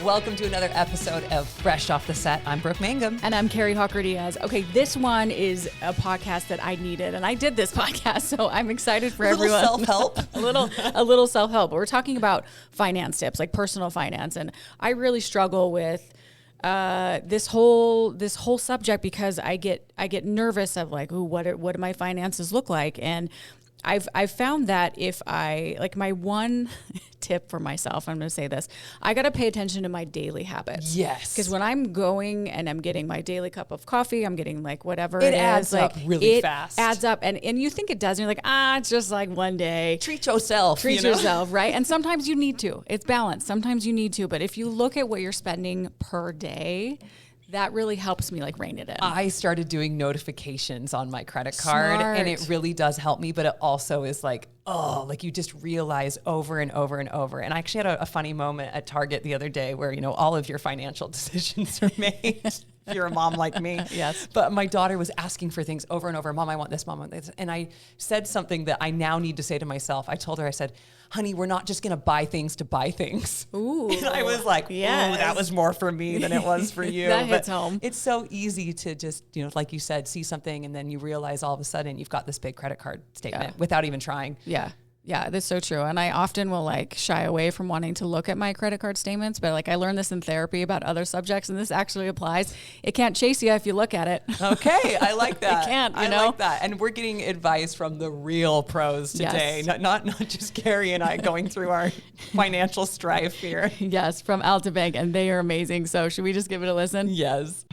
Welcome to another episode of Fresh Off the Set. I'm Brooke Mangum. And I'm Kari Hawker Diaz. Okay, this one is a podcast that I needed, and I did this podcast, so I'm excited for everyone. Self-help. a little self-help. We're talking about finance tips, like personal finance, and I really struggle with this whole subject because I get nervous of like, ooh, what do my finances look like? And I've found that if I, like, my one tip for myself, I'm going to say this, I got to pay attention to my daily habits. Yes. Because when I'm going and I'm getting my daily cup of coffee, I'm getting like whatever it adds is, up like really fast. It adds up. And you think it does. And you're like, it's just like one day. Treat yourself. Treat yourself, right? And sometimes you need to. It's balanced. Sometimes you need to. But if you look at what you're spending per day, that really helps me like rein it in. I started doing notifications on my credit card and it really does help me, but it also is like, like you just realize over and over and over. And I actually had a funny moment at Target the other day where, all of your financial decisions are made. If you're a mom like me. Yes. But my daughter was asking for things over and over. Mom, I want this, Mom, I want this. And I said something that I now need to say to myself. I told her, I said, honey, we're not just going to buy things to buy things. Ooh. And I was like, yes. Ooh, that was more for me than it was for you. That hits home. It's so easy to just, like you said, see something and then you realize all of a sudden you've got this big credit card statement without even trying. Yeah. Yeah, that's so true. And I often will like shy away from wanting to look at my credit card statements, but like I learned this in therapy about other subjects and this actually applies. It can't chase you if you look at it. Okay, I like that. It can't, I like that. And we're getting advice from the real pros today, yes. not just Kari and I going through our financial strife here. Yes, from Altabank, and they are amazing. So should we just give it a listen? Yes.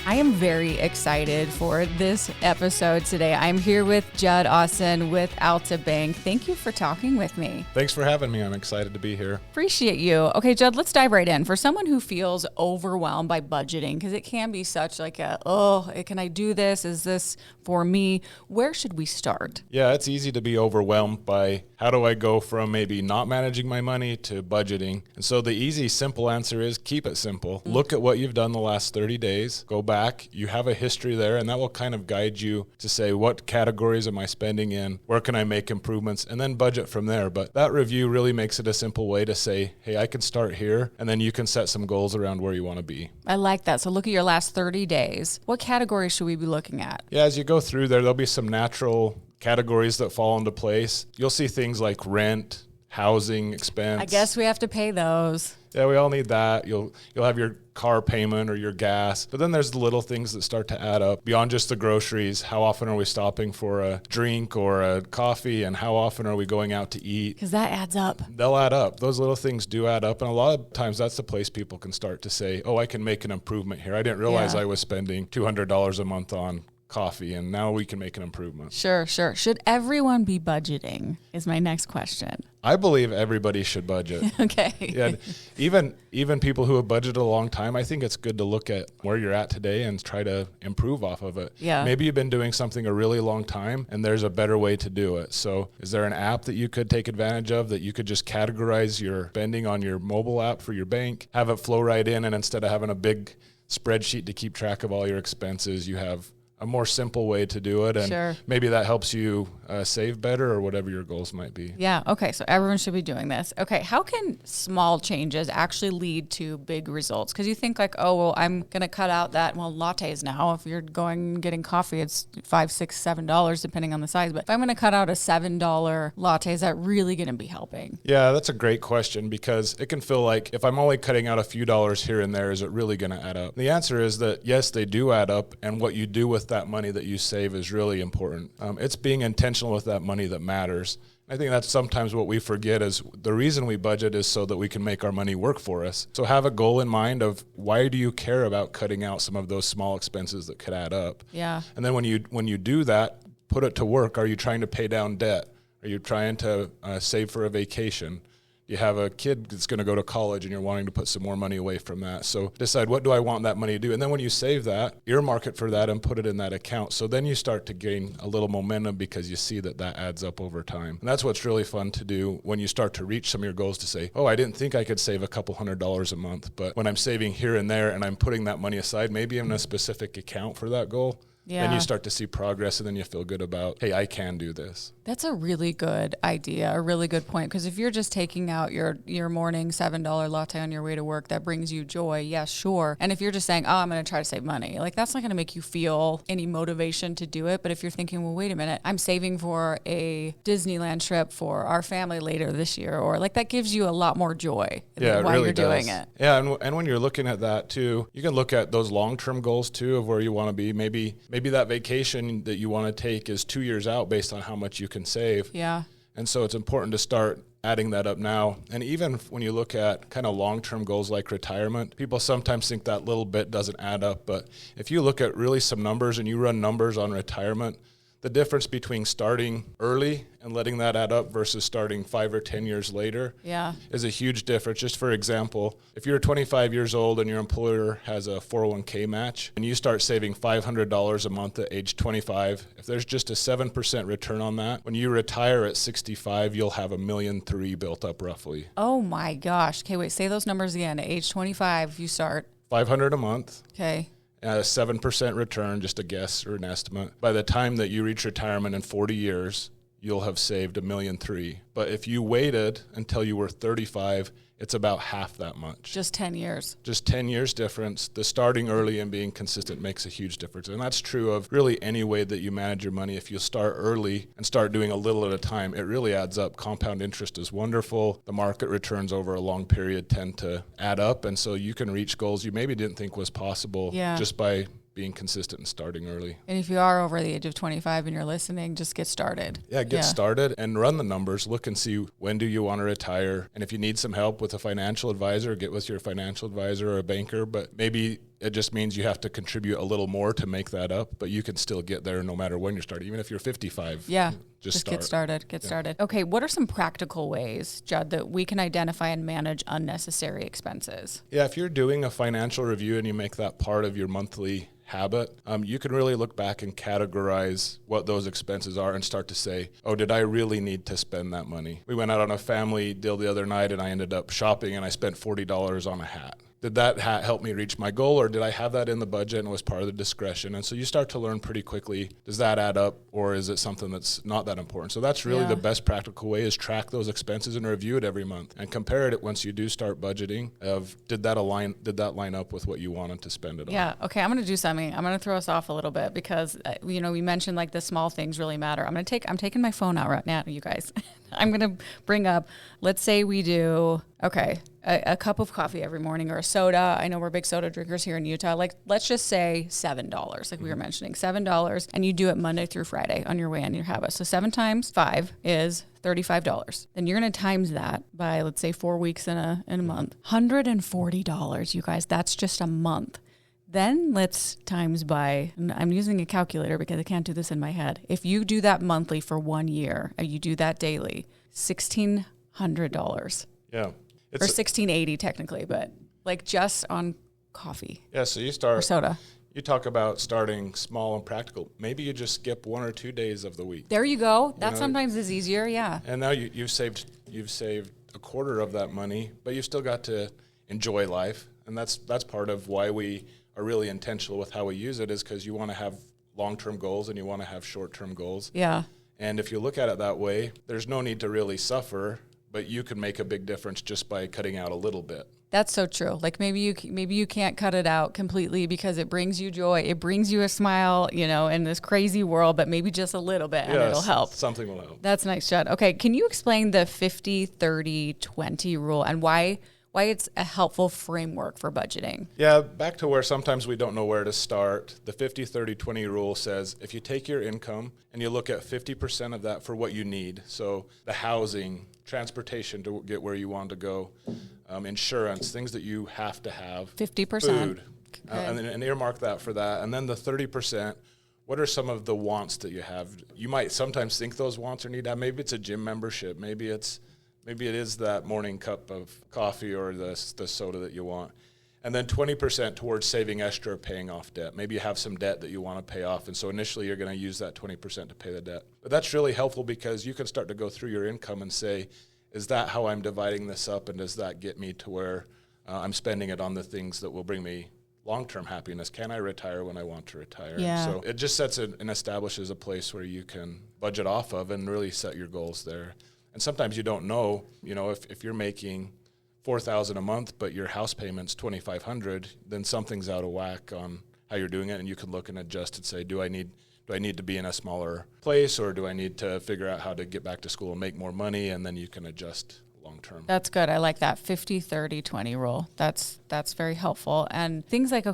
I am very excited for this episode today. I'm here with Judd Austin with Altabank. Thank you for talking with me. Thanks for having me. I'm excited to be here. Appreciate you. Okay, Judd, let's dive right in. For someone who feels overwhelmed by budgeting, because it can be such like can I do this? Is this for me? Where should we start? Yeah, it's easy to be overwhelmed by how do I go from maybe not managing my money to budgeting. And so the easy, simple answer is keep it simple. Look at what you've done the last 30 days. Go back. You have a history there, and that will kind of guide you to say, what categories am I spending in? Where can I make improvements? And then budget from there. But that review really makes it a simple way to say, hey, I can start here, and then you can set some goals around where you want to be. I like that. So look at your last 30 days. What categories should we be looking at? Yeah, as you go through there, there'll be some natural categories that fall into place. You'll see things like rent, housing expense. I guess we have to pay those. Yeah, we all need that. You'll have your car payment or your gas. But then there's the little things that start to add up beyond just the groceries. How often are we stopping for a drink or a coffee? And how often are we going out to eat? Because that adds up. They'll add up. Those little things do add up. And a lot of times that's the place people can start to say, oh, I can make an improvement here. I didn't realize I was spending $200 a month on coffee, and now we can make an improvement. Sure. Should everyone be budgeting is my next question. I believe everybody should budget. Okay. Yeah, even people who have budgeted a long time, I think it's good to look at where you're at today and try to improve off of it. Yeah. Maybe you've been doing something a really long time and there's a better way to do it. So is there an app that you could take advantage of that you could just categorize your spending on your mobile app for your bank, have it flow right in, and instead of having a big spreadsheet to keep track of all your expenses, you have a more simple way to do it, and maybe that helps you save better or whatever your goals might be. Yeah, okay, so everyone should be doing this. Okay, how can small changes actually lead to big results? Because you think like, oh, well, I'm going to cut out that, lattes now. If you're going and getting coffee, it's $5, $6, $7, depending on the size. But if I'm going to cut out a $7 latte, is that really going to be helping? Yeah, that's a great question, because it can feel like if I'm only cutting out a few dollars here and there, is it really going to add up? The answer is that, yes, they do add up, and what you do with that money that you save is really important. It's being intentional with that money that matters. I think that's sometimes what we forget is the reason we budget is so that we can make our money work for us. So have a goal in mind of why do you care about cutting out some of those small expenses that could add up? Yeah. And then when you do that, put it to work. Are you trying to pay down debt? Are you trying to save for a vacation? You have a kid that's going to go to college and you're wanting to put some more money away from that. So decide, what do I want that money to do? And then when you save that, earmark it for that and put it in that account. So then you start to gain a little momentum because you see that adds up over time. And that's what's really fun to do when you start to reach some of your goals, to say, oh, I didn't think I could save a couple $100s a month. But when I'm saving here and there and I'm putting that money aside, maybe in a specific account for that goal, Yeah. Then you start to see progress, and then you feel good about, hey, I can do this. That's a really good idea, a really good point. Because if you're just taking out your morning $7 latte on your way to work that brings you joy, yes, sure. And if you're just saying, oh, I'm going to try to save money, like that's not going to make you feel any motivation to do it. But if you're thinking, well, wait a minute, I'm saving for a Disneyland trip for our family later this year, or like that gives you a lot more joy while you're doing it. Yeah, and when you're looking at that too, you can look at those long-term goals too of where you want to be. Maybe that vacation that you want to take is 2 years out based on how much you can save. Yeah. And so it's important to start adding that up now. And even when you look at kind of long-term goals like retirement, people sometimes think that little bit doesn't add up. But if you look at really some numbers and you run numbers on retirement, the difference between starting early and letting that add up versus starting 5 or 10 years later is a huge difference. Just for example, if you're 25 years old and your employer has a 401k match and you start saving $500 a month at age 25, if there's just a 7% return on that, when you retire at 65, you'll have $1.3 million built up roughly. Oh my gosh. Okay, wait, say those numbers again. At age 25, you start $500 a month. Okay. A 7% return, just a guess or an estimate. By the time that you reach retirement in 40 years, you'll have saved $1.3 million. But if you waited until you were 35, it's about half that much. Just 10 years. Just 10 years difference. The starting early and being consistent makes a huge difference. And that's true of really any way that you manage your money. If you start early and start doing a little at a time, it really adds up. Compound interest is wonderful. The market returns over a long period tend to add up. And so you can reach goals you maybe didn't think was possible just by being consistent and starting early. And if you are over the age of 25 and you're listening, just get started. Yeah, get started and run the numbers. Look and see, when do you want to retire? And if you need some help with a financial advisor, get with your financial advisor or a banker. But maybe it just means you have to contribute a little more to make that up. But you can still get there no matter when you're starting. Even if you're 55, just get started. Get started. Okay, what are some practical ways, Judd, that we can identify and manage unnecessary expenses? Yeah, if you're doing a financial review and you make that part of your monthly habit, you can really look back and categorize what those expenses are and start to say, oh, did I really need to spend that money? We went out on a family deal the other night and I ended up shopping and I spent $40 on a hat. Did that hat help me reach my goal, or did I have that in the budget and it was part of the discretion? And so you start to learn pretty quickly, does that add up, or is it something that's not that important? So that's really the best practical way, is track those expenses and review it every month and compare it once you do start budgeting of, did that line up with what you wanted to spend it on? Yeah. Okay. I'm going to do something. I'm going to throw us off a little bit because, we mentioned like the small things really matter. I'm taking my phone out right now, you guys. I'm going to bring up, let's say we do, a cup of coffee every morning or a soda. I know we're big soda drinkers here in Utah. Like, let's just say $7, like we were mentioning, $7, and you do it Monday through Friday on your way in your habit. So 7 times 5 is $35. Then you're going to times that by, let's say, 4 weeks in a month. $140, you guys. That's just a month. Then let's times by, I'm using a calculator because I can't do this in my head. If you do that monthly for 1 year, and you do that daily, $1,600. Yeah. Or $1,680 technically, but like just on coffee. Yeah, so you start, or soda. You talk about starting small and practical. Maybe you just skip 1 or 2 days of the week. There you go. That sometimes is easier, yeah. And now you've saved a quarter of that money, but you've still got to enjoy life. And that's part of why we are really intentional with how we use it, is because you want to have long-term goals and you want to have short-term goals. Yeah. And if you look at it that way, there's no need to really suffer, but you can make a big difference just by cutting out a little bit. That's so true. Like maybe you can't cut it out completely because it brings you joy. It brings you a smile, in this crazy world, but maybe just a little bit and it'll help. Something will help. That's nice, Judd. Okay, can you explain the 50-30-20 rule and why it's a helpful framework for budgeting? Yeah, back to where sometimes we don't know where to start. The 50-30-20 rule says if you take your income and you look at 50% of that for what you need, so the housing, transportation to get where you want to go, insurance, things that you have to have, 50%, food, and earmark that for that. And then the 30%, what are some of the wants that you have? You might sometimes think those wants are need to have. Maybe it's a gym membership. Maybe it is that morning cup of coffee or the soda that you want. And then 20% towards saving extra or paying off debt. Maybe you have some debt that you want to pay off, and so initially you're going to use that 20% to pay the debt. But that's really helpful because you can start to go through your income and say, is that how I'm dividing this up, and does that get me to where I'm spending it on the things that will bring me long-term happiness. Can I retire when I want to retire? Yeah. So it just sets it and establishes a place where you can budget off of and really set your goals there. And sometimes you don't know, if you're making $4,000 a month, but your house payment's $2,500, then something's out of whack on how you're doing it. And you can look and adjust and say, do I need to be in a smaller place, or do I need to figure out how to get back to school and make more money? And then you can adjust long term. That's good. I like that 50-30-20 rule. That's very helpful. And things like,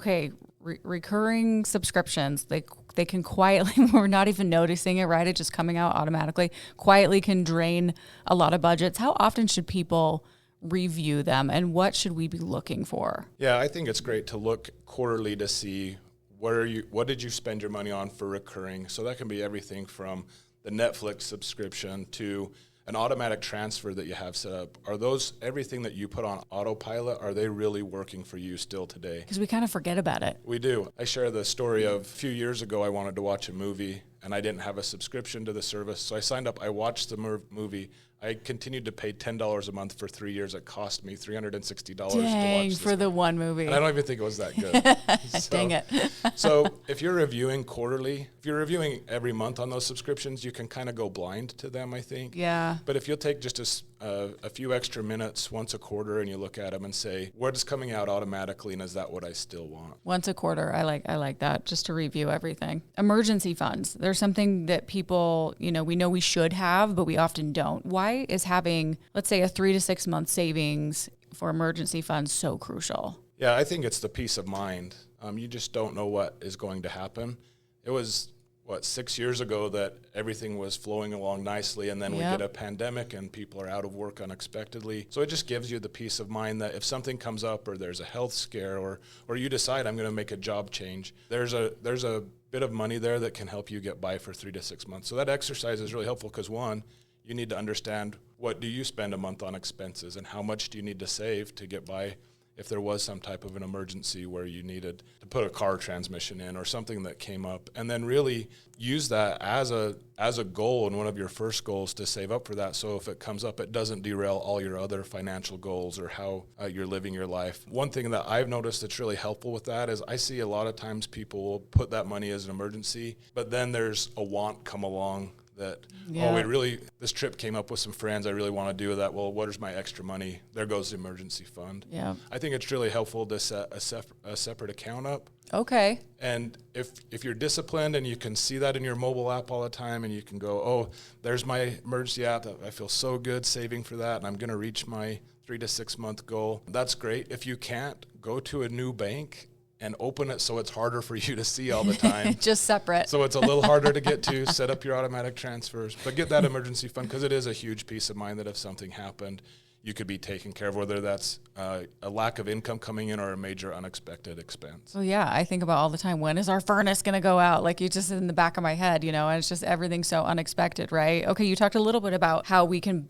recurring subscriptions, they can quietly, we're not even noticing it, right? It's just coming out automatically, quietly can drain a lot of budgets. How often should people review them, and what should we be looking for? Yeah, I think it's great to look quarterly to see what did you spend your money on for recurring. So that can be everything from the Netflix subscription to an automatic transfer that you have set up. Are those everything that you put on autopilot? Are they really working for you still today? Because we kind of forget about it. We do. I share the story of a few years ago, I wanted to watch a movie and I didn't have a subscription to the service. So I signed up, I watched the movie. I continued to pay $10 a month for 3 years. It cost me $360 to watch this for the one movie. And I don't even think it was that good. Dang it. So if you're reviewing quarterly, if you're reviewing every month on those subscriptions, you can kind of go blind to them, I think. Yeah. But if you'll take just a few extra minutes once a quarter and you look at them and say, what is coming out automatically, and is that what I still want? Once a quarter, I like that, just to review everything. Emergency funds. There's something that people, we know we should have, but we often don't. Why is having, let's say, a 3 to 6 month savings for emergency funds so crucial? Yeah, I think it's the peace of mind. You just don't know what is going to happen. It was 6 years ago that everything was flowing along nicely, and then we get a pandemic and people are out of work unexpectedly. So it just gives you the peace of mind that if something comes up, or there's a health scare, or you decide I'm going to make a job change, there's a bit of money there that can help you get by for 3 to 6 months. So that exercise is really helpful because, one, you need to understand, what do you spend a month on expenses, and how much do you need to save to get by if there was some type of an emergency where you needed to put a car transmission in or something that came up. And then really use that as a goal, and one of your first goals, to save up for that. So if it comes up, it doesn't derail all your other financial goals or how you're living your life. One thing that I've noticed that's really helpful with that is I see a lot of times people will put that money as an emergency, but then there's a want come along that, this trip came up with some friends, I really want to do that. Well, what is my extra money? There goes the emergency fund. Yeah. I think it's really helpful to set a separate account up. Okay. And if you're disciplined and you can see that in your mobile app all the time, and you can go, oh, there's my emergency app, I feel so good saving for that, and I'm going to reach my 3 to 6 month goal. That's great. If you can't, go to a new bank and open it so it's harder for you to see all the time. Just separate. So it's a little harder to get to, set up your automatic transfers. But get that emergency fund, because it is a huge peace of mind that if something happened, you could be taken care of, whether that's a lack of income coming in or a major unexpected expense. Well, yeah, I think about all the time, when is our furnace going to go out? Like, you just in the back of my head, and it's just everything so unexpected, right? Okay, you talked a little bit about how we can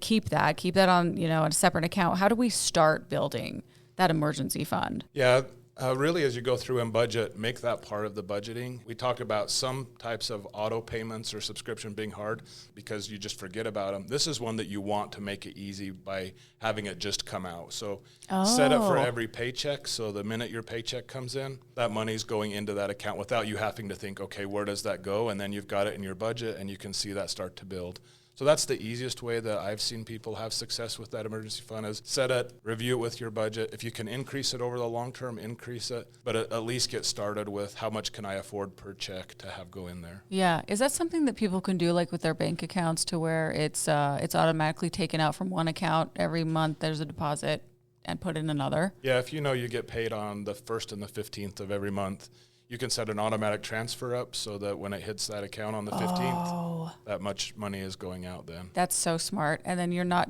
keep that on, a separate account. How do we start building that emergency fund? Yeah. Really, as you go through and budget, make that part of the budgeting. We talked about some types of auto payments or subscription being hard because you just forget about them. This is one that you want to make it easy by having it just come out. So set it for every paycheck. So the minute your paycheck comes in, that money's going into that account without you having to think, okay, where does that go? And then you've got it in your budget and you can see that start to build. So that's the easiest way that I've seen people have success with that emergency fund, is set it, review it with your budget. If you can increase it over the long term, increase it, but at least get started with how much can I afford per check to have go in there. Yeah. Is that something that people can do, like with their bank accounts, to where it's automatically taken out from one account every month, there's a deposit, and put in another? Yeah, if you get paid on the 1st and the 15th of every month, you can set an automatic transfer up so that when it hits that account on the 15th, that much money is going out then. That's so smart. And then you're not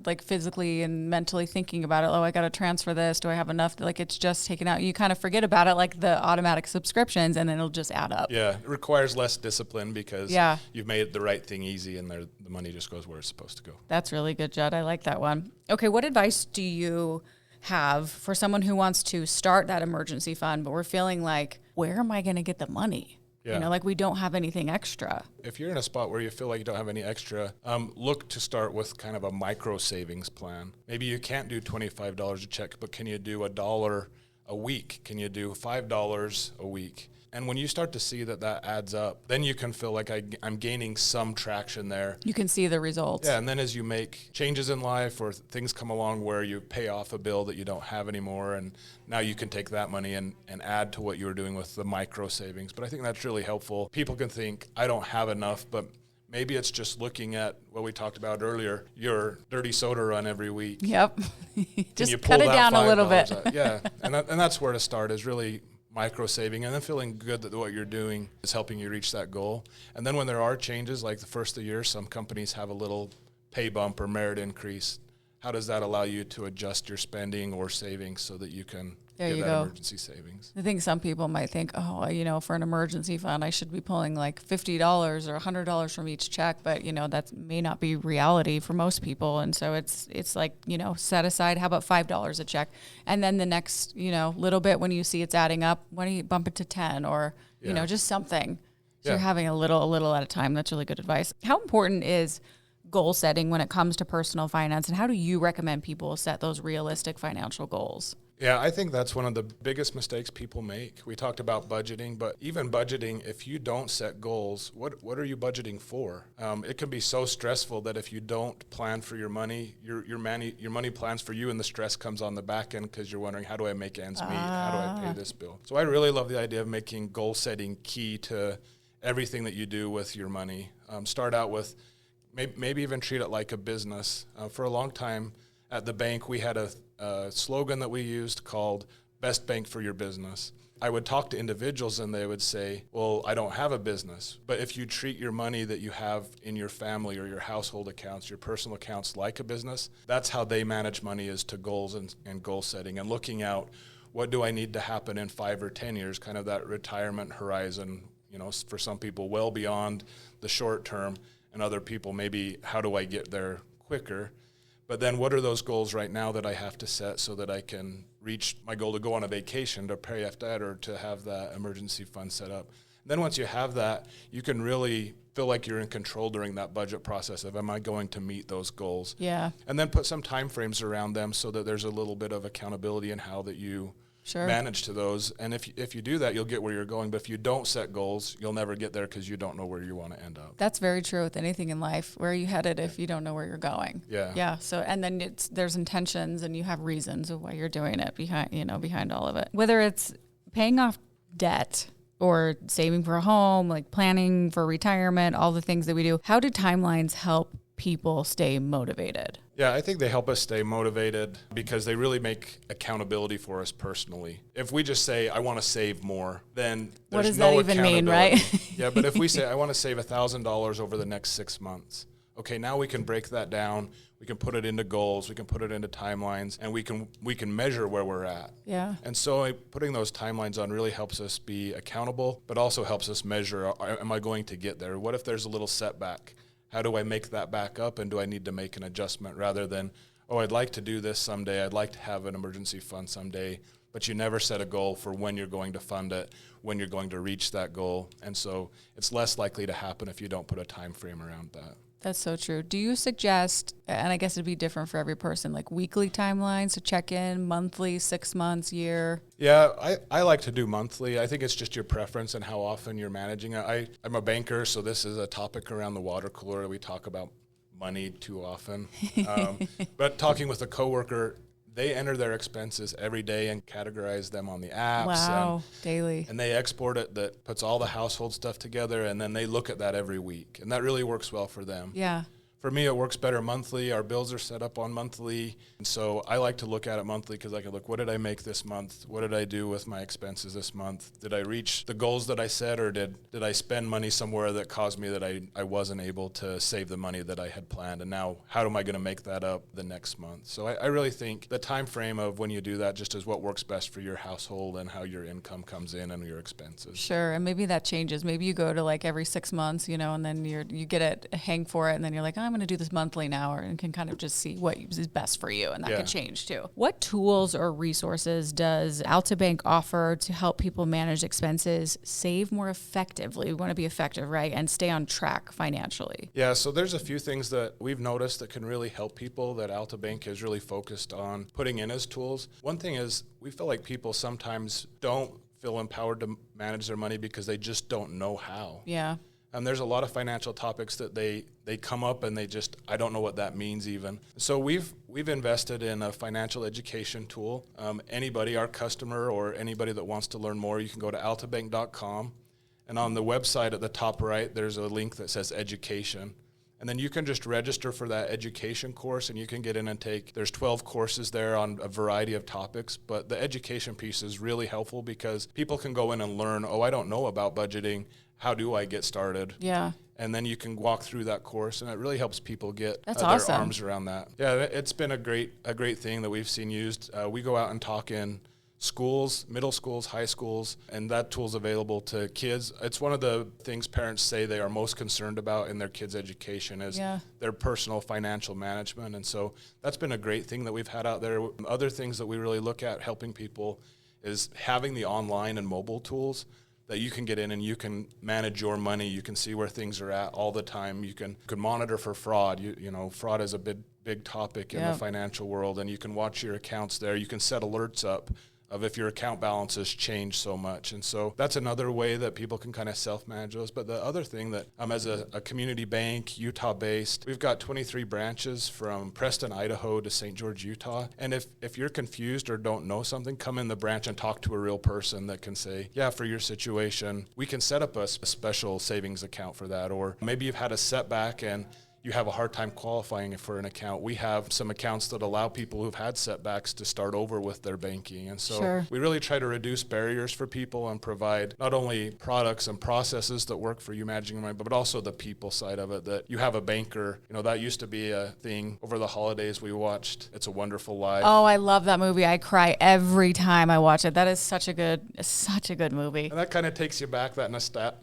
like physically and mentally thinking about it. Oh, I got to transfer this. Do I have enough? Like, it's just taken out. You kind of forget about it, like the automatic subscriptions, and then it'll just add up. Yeah, it requires less discipline because you've made the right thing easy, and the money just goes where it's supposed to go. That's really good, Judd. I like that one. Okay, what advice do you have for someone who wants to start that emergency fund, but we're feeling like, where am I going to get the money? Yeah. Like we don't have anything extra. If you're in a spot where you feel like you don't have any extra, look to start with kind of a micro savings plan. Maybe you can't do $25 a check, but can you do $1 a week? Can you do $5 a week? And when you start to see that adds up, then you can feel like I'm gaining some traction there. You can see the results. Yeah, and then as you make changes in life or things come along where you pay off a bill that you don't have anymore, and now you can take that money and add to what you were doing with the micro savings. But I think that's really helpful. People can think, I don't have enough, but maybe it's just looking at what we talked about earlier, your dirty soda run every week. Yep. Just you cut it down a little bit. Yeah, and that's where to start, is really micro saving, and then feeling good that what you're doing is helping you reach that goal. And then when there are changes, like the first of the year, some companies have a little pay bump or merit increase. How does that allow you to adjust your spending or savings so that you can get that emergency savings? I think some people might think, for an emergency fund, I should be pulling like $50 or $100 from each check, but that may not be reality for most people. And so it's like, set aside, how about $5 a check? And then the next, little bit, when you see it's adding up, why don't you bump it to 10 or, just something. So you're having a little at a time. That's really good advice. How important is goal setting when it comes to personal finance, and how do you recommend people set those realistic financial goals? Yeah, I think that's one of the biggest mistakes people make. We talked about budgeting, but even budgeting, if you don't set goals, what are you budgeting for? It can be so stressful that if you don't plan for your money, your money plans for you, and the stress comes on the back end because you're wondering, how do I make ends meet? How do I pay this bill? So I really love the idea of making goal setting key to everything that you do with your money. Start out with maybe even treat it like a business. For a long time at the bank, we had a slogan that we used called Best Bank for Your Business. I would talk to individuals and they would say, well, I don't have a business. But if you treat your money that you have in your family or your household accounts, your personal accounts, like a business, that's how they manage money, is to goals and goal setting and looking out, what do I need to happen in 5 or 10 years, kind of that retirement horizon, for some people well beyond the short term, and other people maybe, how do I get there quicker? But then what are those goals right now that I have to set so that I can reach my goal to go on a vacation, to pay off debt, or to have that emergency fund set up? And then once you have that, you can really feel like you're in control during that budget process of, am I going to meet those goals? Yeah. And then put some time frames around them so that there's a little bit of accountability in how that you manage to those. And if you do that, you'll get where you're going. But if you don't set goals, you'll never get there because you don't know where you want to end up. That's very true with anything in life. Where are you headed if you don't know where you're going? Yeah. Yeah. So, and then there's intentions, and you have reasons of why you're doing it behind all of it. Whether it's paying off debt or saving for a home, like planning for retirement, all the things that we do. How do timelines help people stay motivated? Yeah, I think they help us stay motivated because they really make accountability for us personally. If we just say, I want to save more, then there's what does no that even mean, right? Yeah, but if we say, I want to save $1,000 over the next 6 months, okay, now we can break that down. We can put it into goals. We can put it into timelines, and we can measure where we're at. Yeah. And so putting those timelines on really helps us be accountable, but also helps us measure, am I going to get there? What if there's a little setback? How do I make that back up, and do I need to make an adjustment rather than, I'd like to do this someday, I'd like to have an emergency fund someday, but you never set a goal for when you're going to fund it, when you're going to reach that goal. And so it's less likely to happen if you don't put a time frame around that. That's so true. Do you suggest, and I guess it'd be different for every person, like weekly timelines to check in, monthly, 6 months, year? Yeah, I like to do monthly. I think it's just your preference and how often you're managing it. I'm a banker, so this is a topic around the water cooler. We talk about money too often. But talking with a coworker, they enter their expenses every day and categorize them on the apps. Wow, daily. And they export it, that puts all the household stuff together, and then they look at that every week. And that really works well for them. Yeah. For me, it works better monthly. Our bills are set up on monthly. And so I like to look at it monthly because I can look, what did I make this month? What did I do with my expenses this month? Did I reach the goals that I set, or did I spend money somewhere that caused me that I wasn't able to save the money that I had planned? And now how am I going to make that up the next month? So I really think the time frame of when you do that just is what works best for your household and how your income comes in and your expenses. Sure. And maybe that changes. Maybe you go to like every 6 months, and then you get a hang for it, and then you're like, I'm I'm going to do this monthly now, and can kind of just see what is best for you. And that Yeah. could change too. What tools or resources does Altabank offer to help people manage expenses, save more effectively? We want to be effective, right? And stay on track financially. Yeah, so there's a few things that we've noticed that can really help people that Altabank is really focused on putting in as tools. One thing is we feel like people sometimes don't feel empowered to manage their money because they just don't know how. Yeah. And there's a lot of financial topics that they come up and I don't know what that means even. So we've invested in a financial education tool. Anybody, our customer or anybody that wants to learn more, you can go to altabank.com. And on the website at the top right, there's a link that says education. And then you can just register for that education course and you can get in and there's 12 courses there on a variety of topics. But the education piece is really helpful because people can go in and learn, I don't know about budgeting. How do I get started? Yeah. And then you can walk through that course, and it really helps people get That's their awesome. arms around that. Yeah, it's been a great thing that we've seen used. We go out and talk in schools, middle schools, high schools, and that tool's available to kids. It's one of the things parents say they are most concerned about in their kids' education is their personal financial management. And so that's been a great thing that we've had out there. Other things that we really look at helping people is having the online and mobile tools that you can get in and you can manage your money. You can see where things are at all the time. You can monitor for fraud. You know, fraud is a big topic in the financial world, and you can watch your accounts there. You can set alerts up of if your account balance has changed so much. And so that's another way that people can kind of self-manage those. But the other thing that as a community bank, Utah-based, we've got 23 branches from Preston, Idaho to St. George, Utah. And if you're confused or don't know something, come in the branch and talk to a real person that can say, for your situation, we can set up a special savings account for that. Or maybe you've had a setback and you have a hard time qualifying for an account. We have some accounts that allow people who've had setbacks to start over with their banking. And so we really try to reduce barriers for people and provide not only products and processes that work for you managing your money, but also the people side of it, that you have a banker. You know, that used to be a thing over the holidays. We watched It's a Wonderful Life. Oh, I love that movie. I cry every time I watch it. That is such a good movie. And that kind of takes you back, that nostalgia.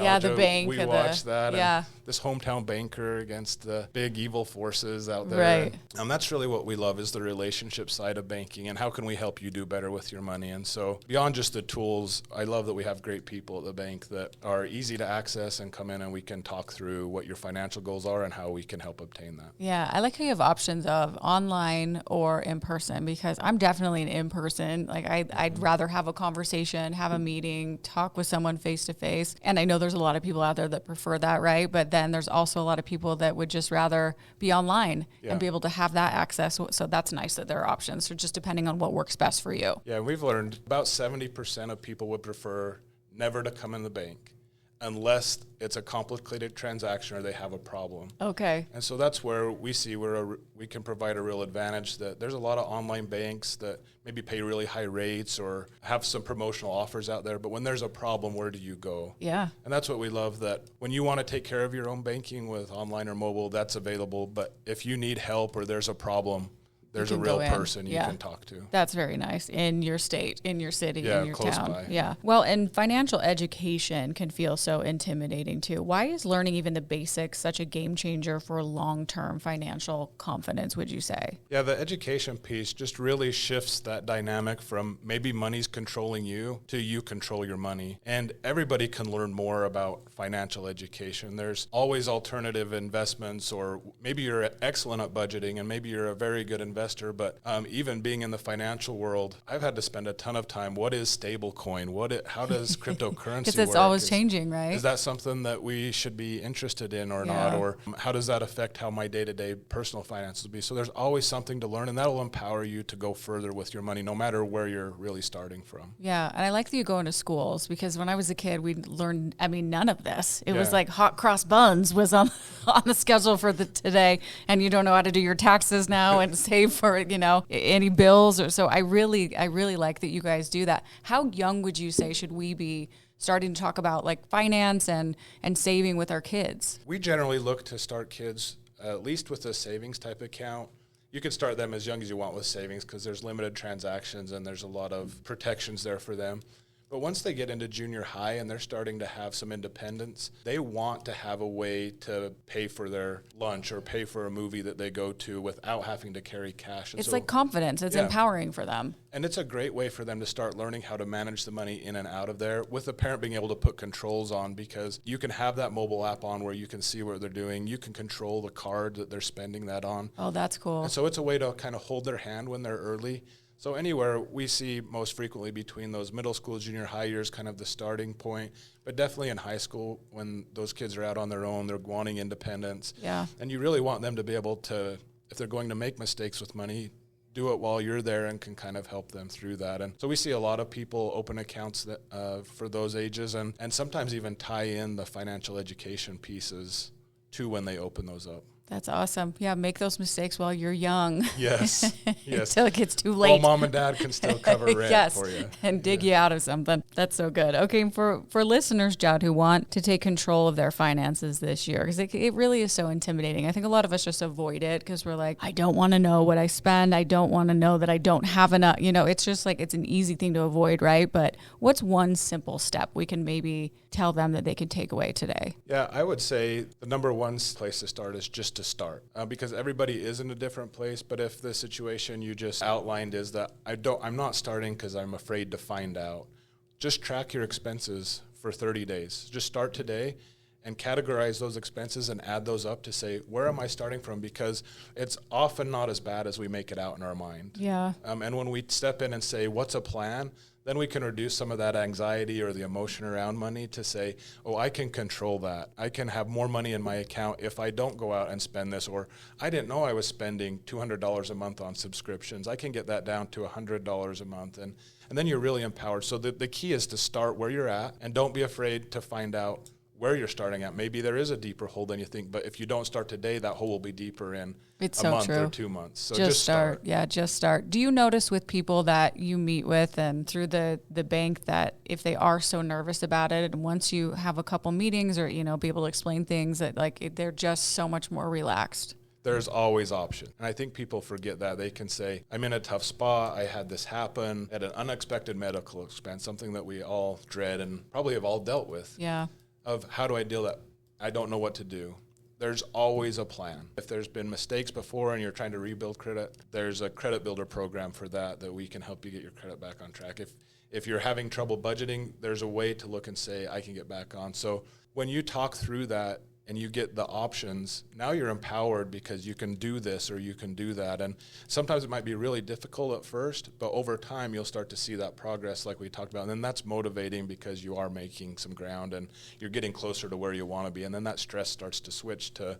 Yeah, the bank. We watched that. And this hometown banker against the big evil forces out there. Right. And that's really what we love, is the relationship side of banking and how can we help you do better with your money. And so beyond just the tools, I love that we have great people at the bank that are easy to access and come in and we can talk through what your financial goals are and how we can help obtain that. Yeah, I like how you have options of online or in person, because I'm definitely an in-person. Like I'd rather have a conversation, have a meeting, talk with someone face to face. And I know there's a lot of people out there that prefer that, right? But then there's also a lot of people that would just rather be online and be able to have that access. So that's nice that there are options. So just depending on what works best for you. Yeah, we've learned about 70% of people would prefer never to come in the bank unless it's a complicated transaction or they have a problem. Okay. And so that's where we see where we can provide a real advantage, that there's a lot of online banks that maybe pay really high rates or have some promotional offers out there. But when there's a problem, where do you go? Yeah. And that's what we love, that when you want to take care of your own banking with online or mobile, that's available. But if you need help or there's a problem, there's a real person you can talk to. That's very nice. In your state, in your city, in your close town. by. Yeah. Well, and financial education can feel so intimidating too. Why is learning even the basics such a game changer for long-term financial confidence, would you say? Yeah, the education piece just really shifts that dynamic from maybe money's controlling you to you control your money. And everybody can learn more about financial education. There's always alternative investments, or maybe you're excellent at budgeting and maybe you're a very good investor. But even being in the financial world, I've had to spend a ton of time. What is stable coin? How does cryptocurrency work? Because it's always changing, right? Is that something that we should be interested in or not? Or how does that affect how my day-to-day personal finances will be? So there's always something to learn, and that will empower you to go further with your money, no matter where you're really starting from. Yeah, and I like that you go into schools, because when I was a kid, we learned, none of this. It was like hot cross buns was on the schedule for today, and you don't know how to do your taxes now and save for, any bills. Or so I really like that you guys do that. How young would you say should we be starting to talk about like finance and saving with our kids? We generally look to start kids at least with a savings type account. You can start them as young as you want with savings because there's limited transactions and there's a lot of protections there for them. But once they get into junior high and they're starting to have some independence, they want to have a way to pay for their lunch or pay for a movie that they go to without having to carry cash. And it's like confidence. It's empowering for them. And it's a great way for them to start learning how to manage the money in and out of there, with the parent being able to put controls on, because you can have that mobile app on where you can see what they're doing. You can control the card that they're spending that on. Oh, that's cool. And so it's a way to kind of hold their hand when they're early. So anywhere we see most frequently between those middle school, junior high years, kind of the starting point, but definitely in high school when those kids are out on their own, they're wanting independence. Yeah. And you really want them to be able to, if they're going to make mistakes with money, do it while you're there and can kind of help them through that. And so we see a lot of people open accounts that for those ages and sometimes even tie in the financial education pieces to when they open those up. That's awesome. Yeah, make those mistakes while you're young. Yes, yes. Until it gets too late. Well, mom and dad can still cover rent for you. And dig you out of something. That's so good. Okay, for listeners, Judd, who want to take control of their finances this year, because it really is so intimidating. I think a lot of us just avoid it because we're like, I don't want to know what I spend. I don't want to know that I don't have enough. You know, it's just like, it's an easy thing to avoid, right? But what's one simple step we can maybe tell them that they can take away today? Yeah, I would say the number one place to start is just to start, because everybody is in a different place. But if the situation you just outlined is that I'm not starting because I'm afraid to find out, just track your expenses for 30 days. Just start today and categorize those expenses and add those up to say, where am I starting from? Because it's often not as bad as we make it out in our mind. Yeah. And when we step in and say, what's a plan? Then we can reduce some of that anxiety or the emotion around money to say, oh, I can control that. I can have more money in my account if I don't go out and spend this, or I didn't know I was spending $200 a month on subscriptions. I can get that down to $100 a month. And then you're really empowered. So the key is to start where you're at, and don't be afraid to find out where you're starting at. Maybe there is a deeper hole than you think, but if you don't start today, that hole will be deeper in a month or 2 months. So just start. Yeah, just start. Do you notice with people that you meet with and through the bank that if they are so nervous about it, and once you have a couple meetings or, be able to explain things, that they're just so much more relaxed? There's always option. And I think people forget that. They can say, I'm in a tough spot. I had this happen at an unexpected medical expense, something that we all dread and probably have all dealt with. Yeah. Of how do I deal that? I don't know what to do. There's always a plan. If there's been mistakes before and you're trying to rebuild credit, there's a credit builder program for that we can help you get your credit back on track. If you're having trouble budgeting, there's a way to look and say, I can get back on. So when you talk through that and you get the options, now you're empowered because you can do this or you can do that. And sometimes it might be really difficult at first, but over time you'll start to see that progress like we talked about. And then that's motivating because you are making some ground and you're getting closer to where you want to be. And then that stress starts to switch to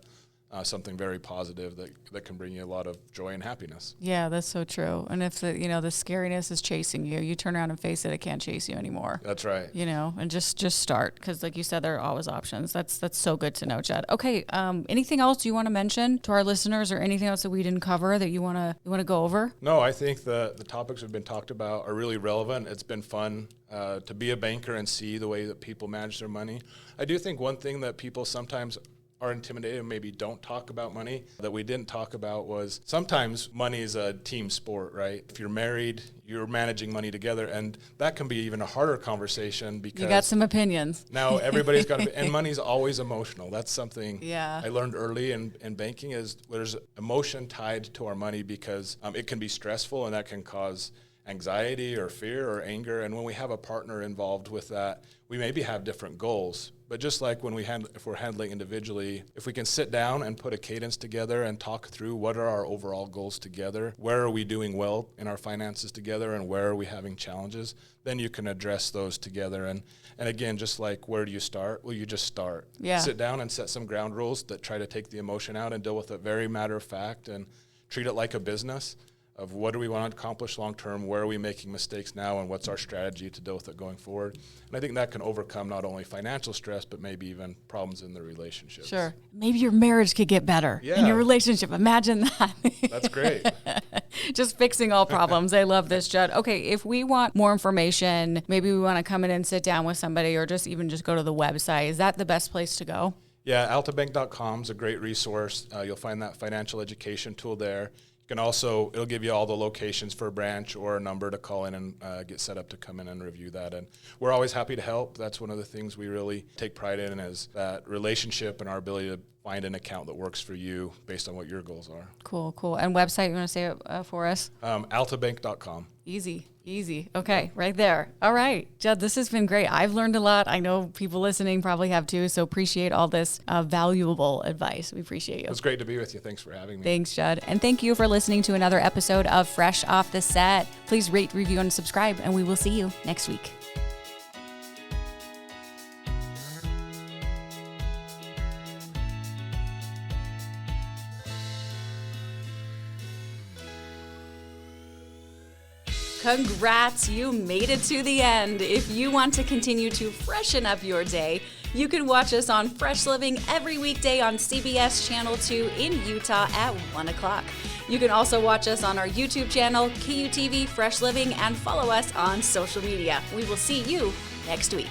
something very positive that can bring you a lot of joy and happiness. Yeah, that's so true. And if the scariness is chasing you, you turn around and face it can't chase you anymore. That's right. And just start, because like you said, there are always options. That's so good to know, Judd. Okay, anything else you want to mention to our listeners, or anything else that we didn't cover that you want to go over? No, I think the topics we've been talked about are really relevant. It's been fun to be a banker and see the way that people manage their money. I do think one thing that people sometimes are intimidated and maybe don't talk about money that we didn't talk about was sometimes money is a team sport, right? If you're married, you're managing money together, and that can be even a harder conversation because you got some opinions. Now everybody's got and money's always emotional. That's something I learned early in banking is there's emotion tied to our money because it can be stressful and that can cause anxiety or fear or anger. And when we have a partner involved with that, we maybe have different goals. But just like when if we're handling individually, if we can sit down and put a cadence together and talk through what are our overall goals together, where are we doing well in our finances together, and where are we having challenges, then you can address those together. And again, just like where do you start? Well, you just start. Yeah. Sit down and set some ground rules that try to take the emotion out and deal with it very matter of fact and treat it like a business. Of what do we want to accomplish long term, where are we making mistakes now, and what's our strategy to deal with it going forward. And I think that can overcome not only financial stress, but maybe even problems in the relationships. Sure. Maybe your marriage could get better in your relationship. Imagine that. That's great. Just fixing all problems. I love this, Judd. Okay, if we want more information, maybe we want to come in and sit down with somebody, or just go to the website. Is that the best place to go? Yeah, Altabank.com is a great resource. You'll find that financial education tool there. You can also, it'll give you all the locations for a branch or a number to call in and get set up to come in and review that. And we're always happy to help. That's one of the things we really take pride in, is that relationship and our ability to find an account that works for you based on what your goals are. Cool. And website, you want to say it for us? Altabank.com. Easy. Okay, right there. All right, Judd, this has been great. I've learned a lot. I know people listening probably have too, so appreciate all this valuable advice. We appreciate you. It's great to be with you. Thanks for having me. Thanks, Judd. And thank you for listening to another episode of Fresh Off the Set. Please rate, review, and subscribe, and we will see you next week. Congrats, you made it to the end. If you want to continue to freshen up your day, you can watch us on Fresh Living every weekday on CBS Channel 2 in Utah at 1 o'clock. You can also watch us on our YouTube channel, KUTV Fresh Living, and follow us on social media. We will see you next week.